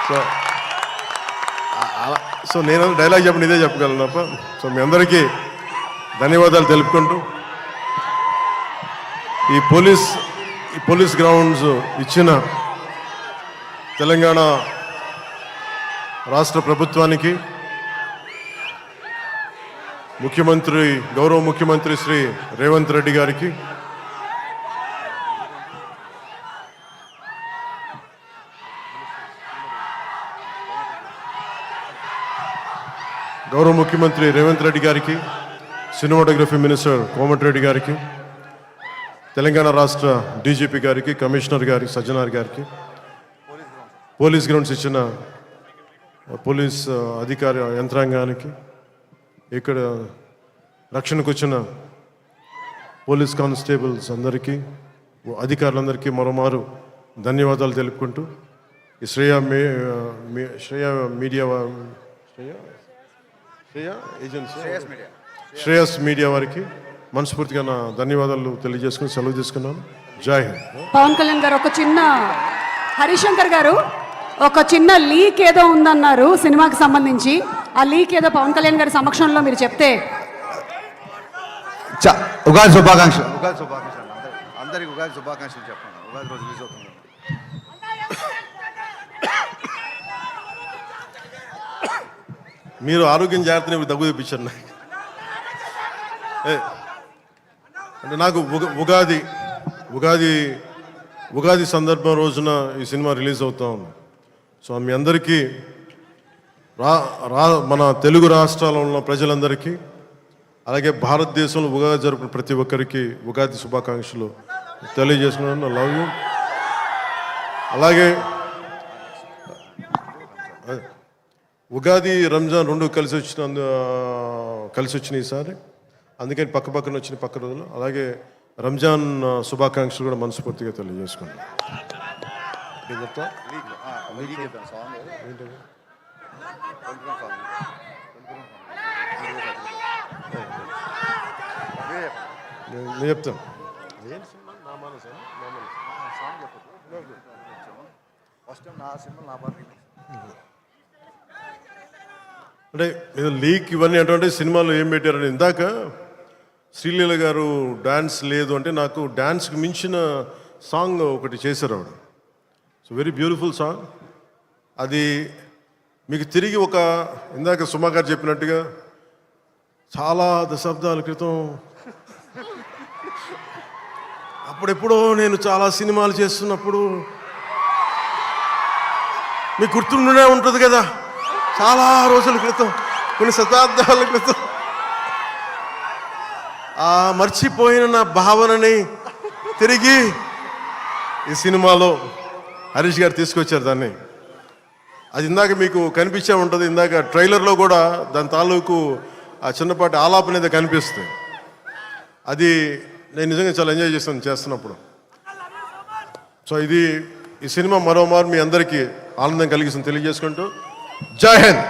So so నేను dialogue చెప్పండి ఇదే చెప్పగలను తప్ప. సో మీ అందరికీ ధన్యవాదాలు తెలుపుకుంటూ ఈ పోలీస్ గ్రౌండ్స్ ఇచ్చిన తెలంగాణ రాష్ట్ర ప్రభుత్వానికి, గౌరవ ముఖ్యమంత్రి శ్రీ రేవంత్ రెడ్డి గారికి, సినిమాటోగ్రఫీ మినిస్టర్ కోమటిరెడ్డి గారికి, తెలంగాణ రాష్ట్ర డీజీపీ గారికి, కమిషనర్ గారికి, సజ్జనార్ గారికి, పోలీస్ గ్రౌండ్స్ ఇచ్చిన పోలీస్ అధికార యంత్రాంగానికి, ఇక్కడ రక్షణకు వచ్చిన పోలీస్ కానిస్టేబుల్స్ అందరికీ, అధికారులందరికీ మరోమారు ధన్యవాదాలు తెలుపుకుంటూ ఈ శ్రేయస్ మీడియా వారికి మనస్ఫూర్తిగా నా ధన్యవాదాలు తెలియజేసుకుని సెలవు తీసుకున్నాను. జై హింద్. పవన్ కళ్యాణ్ గారు హరిశంకర్ గారు ఒక చిన్న లీక్ ఏదో ఉందన్నారు సినిమాకి సంబంధించి. ఆ లీక్ ఏదో పవన్ కళ్యాణ్ గారి సమక్షంలో మీరు చెప్తే. ఉగాది శుభాకాంక్షలు. అందరికి ఉగాది శుభాకాంక్షలు చెప్పండి. ఉగాది రోజు రిలీజ్ అవుతుంది. మీరు ఆరోగ్యం జాగ్రత్తని దగ్గు తెప్పించారు. అంటే నాకు ఉగాది సందర్భం రోజున ఈ సినిమా రిలీజ్ అవుతా ఉంది. సో మీ అందరికీ మన తెలుగు రాష్ట్రాల్లో ఉన్న ప్రజలందరికీ, అలాగే భారతదేశంలో ఉగాది జరుపుకున్న ప్రతి ఒక్కరికి ఉగాది శుభాకాంక్షలు తెలియజేసుకున్నాను. Love you. అలాగే ఉగాది రంజాన్ రెండు కలిసి వచ్చిన ఈసారి, అందుకని పక్కన వచ్చిన పక్క రోజులు. అలాగే రంజాన్ శుభాకాంక్షలు కూడా మనస్ఫూర్తిగా తెలియజేసుకున్నాను. నేను చెప్తాను. అంటే లీక్ ఇవన్నీ అంటే సినిమాలో ఏం పెట్టారని. ఇందాక శ్రీలీల గారు డ్యాన్స్ లేదు అంటే నాకు డ్యాన్స్కి మించిన సాంగ్ ఒకటి చేశారు ఆవిడ. So very beautiful song. అది మీకు తిరిగి ఇందాక సుమా గారు చెప్పినట్టుగా చాలా దశాబ్దాల క్రితం అప్పుడెప్పుడో నేను చాలా సినిమాలు చేస్తున్నప్పుడు మీకు గుర్తుండే ఉంటుంది కదా, చాలా రోజుల క్రితం, కొన్ని శతాబ్దాల క్రితం ఆ మర్చిపోయిన నా భావనని తిరిగి ఈ సినిమాలో హరీష్ గారు తీసుకొచ్చారు దాన్ని. అది ఇందాక మీకు కనిపించే ఉంటుంది. ఇందాక ట్రైలర్లో కూడా దాని తాలూకు ఆ చిన్నపాటి ఆలాపన అనేది కనిపిస్తుంది. అది నేను నిజంగా చాలా ఎంజాయ్ చేస్తున్నప్పుడు. సో ఈ సినిమా మరోమారు మీ అందరికీ ఆనందం కలిగిస్తుంది తెలియజేసుకుంటూ జై హింద్.